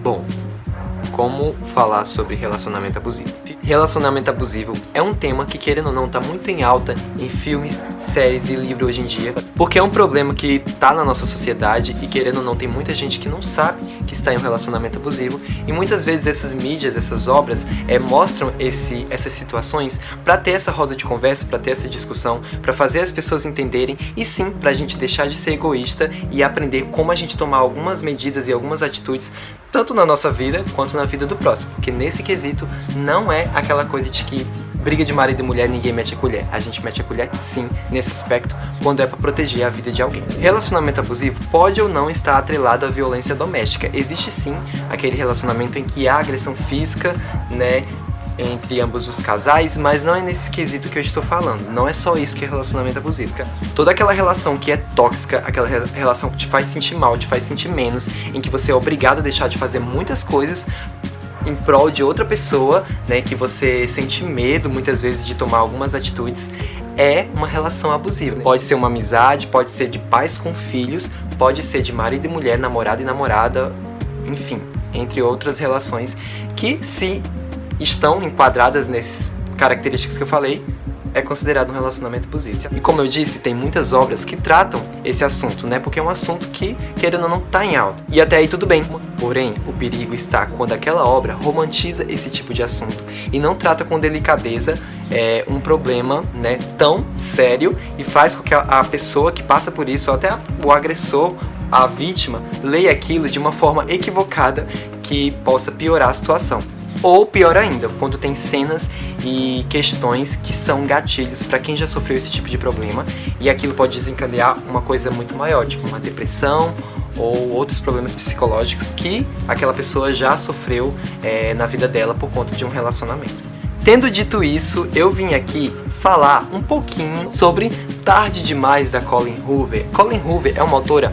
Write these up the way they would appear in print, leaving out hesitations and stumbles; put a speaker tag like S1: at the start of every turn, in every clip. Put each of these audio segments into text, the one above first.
S1: Bom, como falar sobre relacionamento abusivo? Relacionamento abusivo é um tema que, querendo ou não, tá muito em alta em filmes, séries e livros hoje em dia, porque é um problema que tá na nossa sociedade e, querendo ou não, tem muita gente que não sabe que está em um relacionamento abusivo, e muitas vezes essas mídias, essas obras mostram essas situações para ter essa roda de conversa, para ter essa discussão, para fazer as pessoas entenderem e sim, pra gente deixar de ser egoísta e aprender como a gente tomar algumas medidas e algumas atitudes tanto na nossa vida quanto na vida do próximo, porque nesse quesito não é aquela coisa de que briga de marido e mulher ninguém mete a colher. A gente mete a colher sim nesse aspecto quando é para proteger a vida de alguém. Relacionamento abusivo pode ou não estar atrelado à violência doméstica. Existe sim aquele relacionamento em que há agressão física, né, entre ambos os casais, mas não é nesse quesito que eu estou falando. Não é só isso que é relacionamento abusivo. Toda aquela relação que é tóxica, aquela relação que te faz sentir mal, te faz sentir menos, em que você é obrigado a deixar de fazer muitas coisas em prol de outra pessoa, né, que você sente medo muitas vezes de tomar algumas atitudes, é uma relação abusiva. Pode ser uma amizade, pode ser de pais com filhos, pode ser de marido e mulher, namorado e namorada, enfim, entre outras relações que, se estão enquadradas nessas características que eu falei, é considerado um relacionamento abusivo. E como eu disse, tem muitas obras que tratam esse assunto, né? Porque é um assunto que, querendo ou não, tá em alta. E até aí tudo bem. Porém, o perigo está quando aquela obra romantiza esse tipo de assunto e não trata com delicadeza um problema, né, tão sério, e faz com que a pessoa que passa por isso, ou até o agressor, a vítima, leia aquilo de uma forma equivocada que possa piorar a situação. Ou pior ainda, quando tem cenas e questões que são gatilhos para quem já sofreu esse tipo de problema, e aquilo pode desencadear uma coisa muito maior, tipo uma depressão ou outros problemas psicológicos que aquela pessoa já sofreu na vida dela por conta de um relacionamento. Tendo dito isso, eu vim aqui falar um pouquinho sobre Tarde Demais, da Colleen Hoover. Colleen Hoover é uma autora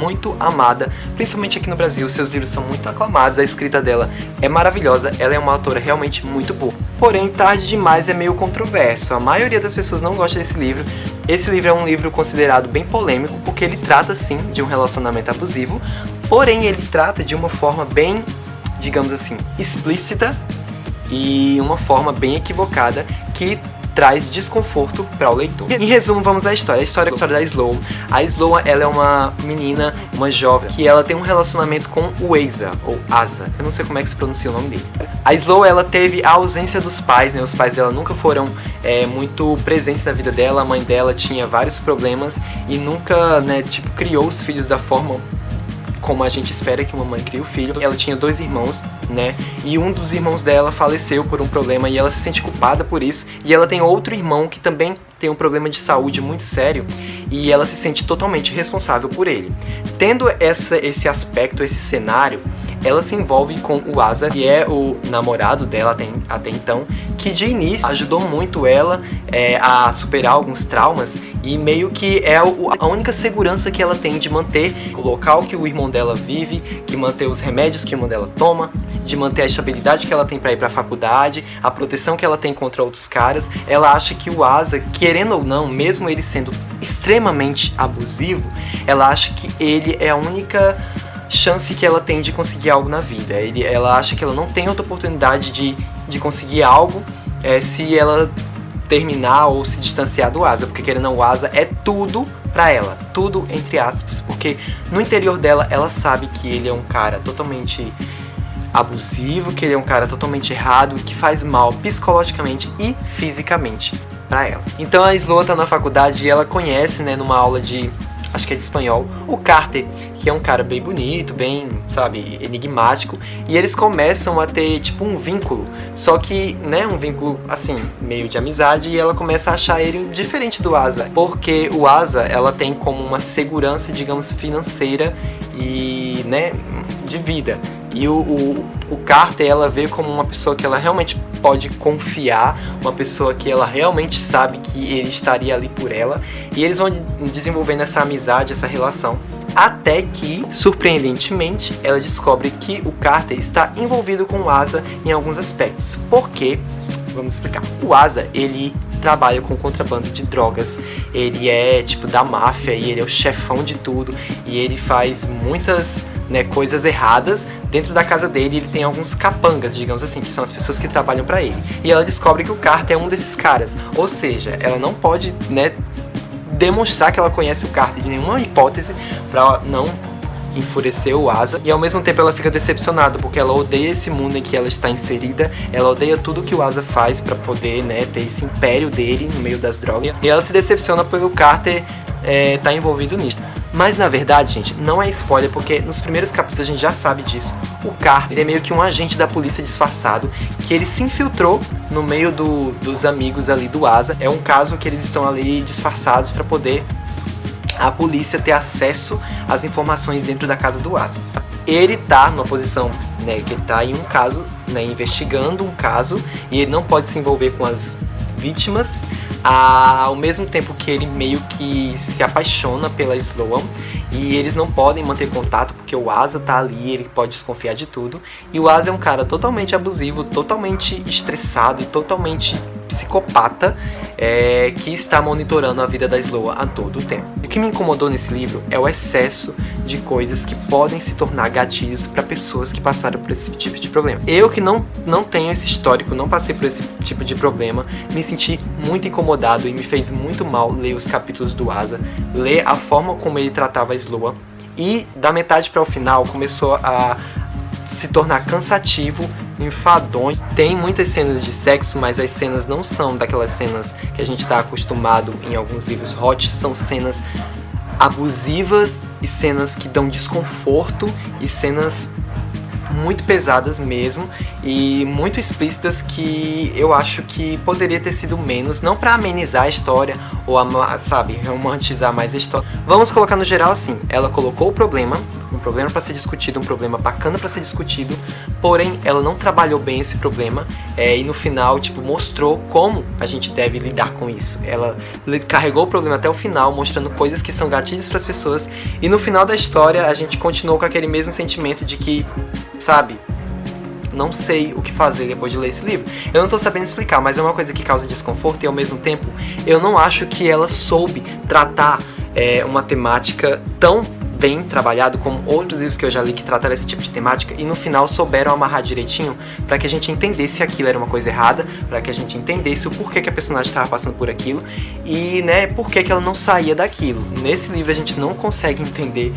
S1: muito amada, principalmente aqui no Brasil. Seus livros são muito aclamados, a escrita dela é maravilhosa, ela é uma autora realmente muito boa. Porém, Tarde Demais é meio controverso, a maioria das pessoas não gosta desse livro. Esse livro é um livro considerado bem polêmico, porque ele trata sim de um relacionamento abusivo, porém ele trata de uma forma bem, digamos assim, explícita e uma forma bem equivocada que traz desconforto para o leitor. Em resumo, vamos à história. A história da Sloan. A Sloan, ela é uma menina, uma jovem, que ela tem um relacionamento com o Asa, ou Asa. Eu não sei como é que se pronuncia o nome dele. A Sloan, ela teve a ausência dos pais, né? Os pais dela nunca foram muito presentes na vida dela. A mãe dela tinha vários problemas e nunca, né, tipo, criou os filhos da forma como a gente espera que uma mãe crie o filho. Ela tinha 2 irmãos, né? E um dos irmãos dela faleceu por um problema e ela se sente culpada por isso. E ela tem outro irmão que também tem um problema de saúde muito sério e ela se sente totalmente responsável por ele. Tendo esse aspecto, esse cenário, ela se envolve com o Asa, que é o namorado dela até então, que de início ajudou muito ela a superar alguns traumas e meio que é a única segurança que ela tem de manter o local que o irmão dela vive, de manter os remédios que o irmão dela toma, de manter a estabilidade que ela tem para ir para a faculdade, a proteção que ela tem contra outros caras. Ela acha que o Asa, querendo ou não, mesmo ele sendo extremamente abusivo, ela acha que ele é a única chance que ela tem de conseguir algo na vida. Ela acha que ela não tem outra oportunidade de conseguir algo se ela terminar ou se distanciar do Asa, porque querendo ou não, o Asa é tudo pra ela, tudo entre aspas, porque no interior dela, ela sabe que ele é um cara totalmente abusivo, que ele é um cara totalmente errado, que faz mal psicologicamente e fisicamente pra ela. Então a Sloan tá na faculdade e ela conhece, né, numa aula de, acho que é de espanhol, o Carter, que é um cara bem bonito, bem, sabe, enigmático, e eles começam a ter, tipo, um vínculo, só que, né, um vínculo, assim, meio de amizade, e ela começa a achar ele diferente do Asa, porque o Asa, ela tem como uma segurança, digamos, financeira e, né, de vida, e o Carter, ela vê como uma pessoa que ela realmente pode confiar, uma pessoa que ela realmente sabe que ele estaria ali por ela, e eles vão desenvolvendo essa amizade, essa relação, até que, surpreendentemente, ela descobre que o Carter está envolvido com o Asa em alguns aspectos. Por quê? Vamos explicar. O Asa, ele trabalha com contrabando de drogas, ele é tipo da máfia e ele é o chefão de tudo, e ele faz muitas, né, coisas erradas dentro da casa dele ele tem alguns capangas, digamos assim, que são as pessoas que trabalham pra ele. E ela descobre que o Carter é um desses caras, ou seja, ela não pode, né, demonstrar que ela conhece o Carter de nenhuma hipótese pra não enfurecer o Asa, e ao mesmo tempo ela fica decepcionada porque ela odeia esse mundo em que ela está inserida, ela odeia tudo que o Asa faz pra poder, né, ter esse império dele no meio das drogas, e ela se decepciona pelo Carter tá envolvido nisso. Mas na verdade, gente, não é spoiler, porque nos primeiros capítulos a gente já sabe disso. O Carter é meio que um agente da polícia disfarçado, que ele se infiltrou no meio dos amigos ali do Asa. É um caso que eles estão ali disfarçados para poder a polícia ter acesso às informações dentro da casa do Asa. Ele tá numa posição, né, que ele tá em um caso, né, investigando um caso, e ele não pode se envolver com as vítimas, ao mesmo tempo que ele meio que se apaixona pela Sloan, e eles não podem manter contato porque o Asa tá ali, ele pode desconfiar de tudo, e o Asa é um cara totalmente abusivo, totalmente estressado e totalmente psicopata, que está monitorando a vida da Sloan a todo o tempo. O que me incomodou nesse livro é o excesso de coisas que podem se tornar gatilhos para pessoas que passaram por esse tipo de problema. Eu que não tenho esse histórico, não passei por esse tipo de problema, me senti muito incomodado e me fez muito mal ler os capítulos do Asa, ler a forma como ele tratava a Sloan, e da metade para o final começou a se tornar cansativo, enfadonho. Tem muitas cenas de sexo, mas as cenas não são daquelas cenas que a gente está acostumado em alguns livros hot, são cenas abusivas e cenas que dão desconforto e cenas muito pesadas mesmo e muito explícitas, que eu acho que poderia ter sido menos, não para amenizar a história ou sabe, romantizar mais a história. Vamos colocar no geral assim, ela colocou o problema, um problema para ser discutido, um problema bacana para ser discutido, porém ela não trabalhou bem esse problema, e no final tipo mostrou como a gente deve lidar com isso. Ela carregou o problema até o final, mostrando coisas que são gatilhos para as pessoas, e no final da história a gente continuou com aquele mesmo sentimento de que, sabe, não sei o que fazer depois de ler esse livro. Eu não tô sabendo explicar, mas é uma coisa que causa desconforto, e ao mesmo tempo eu não acho que ela soube tratar uma temática tão bem trabalhado como outros livros que eu já li que trataram esse tipo de temática, e no final souberam amarrar direitinho para que a gente entendesse se aquilo era uma coisa errada, para que a gente entendesse o porquê que a personagem estava passando por aquilo e, né, porquê que ela não saía daquilo. Nesse livro a gente não consegue entender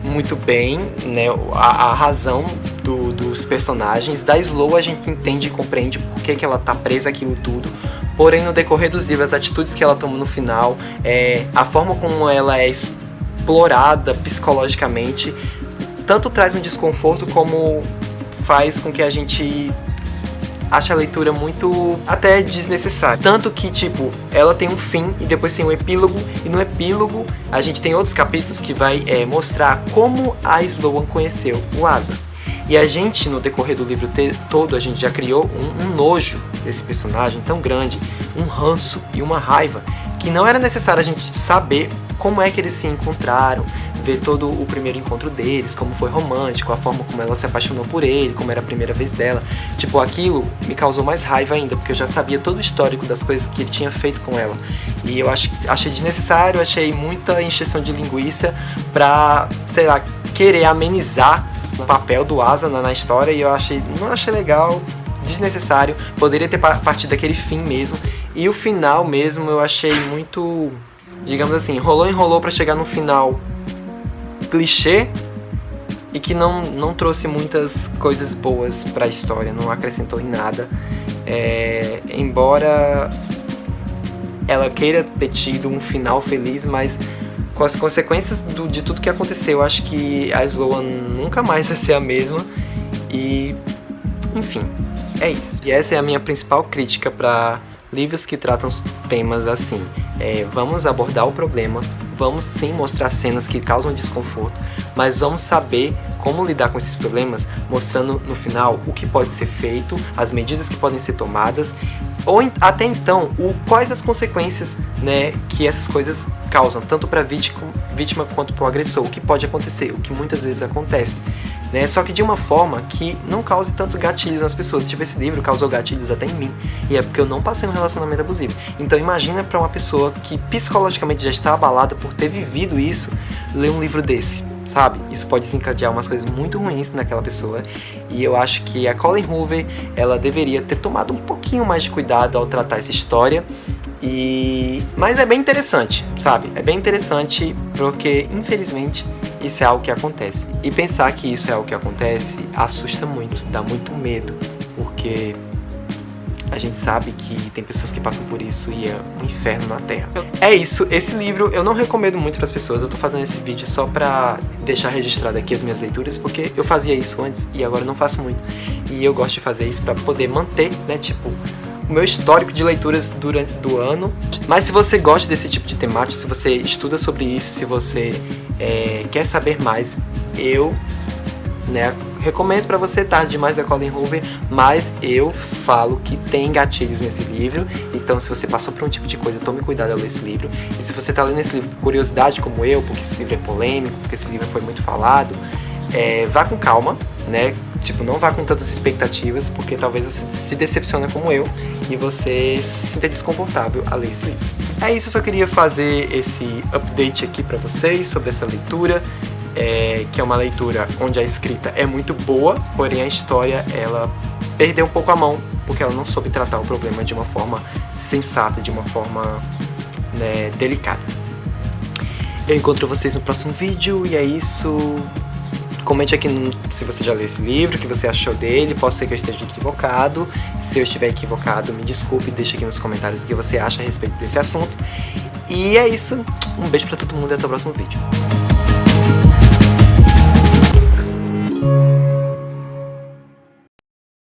S1: muito bem, né, a razão dos personagens. Da Sloan a gente entende e compreende porquê que ela tá presa àquilo tudo, porém no decorrer dos livros, as atitudes que ela toma no final, a forma como ela é explorada psicologicamente, tanto traz um desconforto como faz com que a gente ache a leitura muito até desnecessária. Tanto que, tipo, ela tem um fim e depois tem um epílogo, e no epílogo a gente tem outros capítulos que vai mostrar como a Sloan conheceu o Asa. E a gente, no decorrer do livro todo, a gente já criou um nojo desse personagem tão grande, um ranço e uma raiva, que não era necessário a gente saber como é que eles se encontraram, ver todo o primeiro encontro deles, como foi romântico, a forma como ela se apaixonou por ele, como era a primeira vez dela. Tipo, aquilo me causou mais raiva ainda, porque eu já sabia todo o histórico das coisas que ele tinha feito com ela. E eu achei desnecessário, achei muita encheção de linguiça pra, sei lá, querer amenizar o papel do Asa na história, e eu não achei legal, desnecessário, poderia ter partido daquele fim mesmo. E o final mesmo eu achei muito, digamos assim, enrolou pra chegar no final clichê, e que não trouxe muitas coisas boas pra história, não acrescentou em nada. Embora ela queira ter tido um final feliz, mas com as consequências de tudo que aconteceu, eu acho que a Sloan nunca mais vai ser a mesma. E, enfim, é isso. E essa é a minha principal crítica para livros que tratam temas assim. Vamos abordar o problema, vamos sim mostrar cenas que causam desconforto, mas vamos saber como lidar com esses problemas, mostrando no final o que pode ser feito, as medidas que podem ser tomadas, ou até então, quais as consequências, né, que essas coisas causam, tanto para a vítima quanto para o agressor, o que pode acontecer, o que muitas vezes acontece, né, só que de uma forma que não cause tantos gatilhos nas pessoas. Tipo, esse livro causou gatilhos até em mim, e é porque eu não passei um relacionamento abusivo. Então imagina para uma pessoa que psicologicamente já está abalada por ter vivido isso, ler um livro desse, sabe? Isso pode desencadear umas coisas muito ruins naquela pessoa. E eu acho que a Colleen Hoover, ela deveria ter tomado um pouquinho mais de cuidado ao tratar essa história. Mas é bem interessante, sabe? É bem interessante porque, infelizmente, isso é algo que acontece. E pensar que isso é algo que acontece assusta muito, dá muito medo, porque a gente sabe que tem pessoas que passam por isso e é um inferno na Terra. É isso, esse livro eu não recomendo muito para as pessoas. Eu tô fazendo esse vídeo só pra deixar registrado aqui as minhas leituras, porque eu fazia isso antes e agora eu não faço muito. E eu gosto de fazer isso pra poder manter, né, tipo, o meu histórico de leituras do ano. Mas se você gosta desse tipo de temática, se você estuda sobre isso, se você quer saber mais, eu, né, recomendo pra você Tarde Demais da Colleen Hoover, mas eu falo que tem gatilhos nesse livro, então se você passou por um tipo de coisa, tome cuidado ao ler esse livro. E se você tá lendo esse livro por curiosidade como eu, porque esse livro é polêmico, porque esse livro foi muito falado, vá com calma, né? Tipo, não vá com tantas expectativas, porque talvez você se decepcione como eu e você se sinta desconfortável a ler esse livro. É isso, eu só queria fazer esse update aqui pra vocês sobre essa leitura. Que é uma leitura onde a escrita é muito boa, porém a história ela perdeu um pouco a mão, porque ela não soube tratar o problema de uma forma sensata, de uma forma, né, delicada. Eu encontro vocês no próximo vídeo e é isso. Comente aqui se você já leu esse livro, o que você achou dele. Pode ser que eu esteja equivocado. Se eu estiver equivocado, me desculpe, deixa aqui nos comentários o que você acha a respeito desse assunto. E é isso, um beijo pra todo mundo e até o próximo vídeo.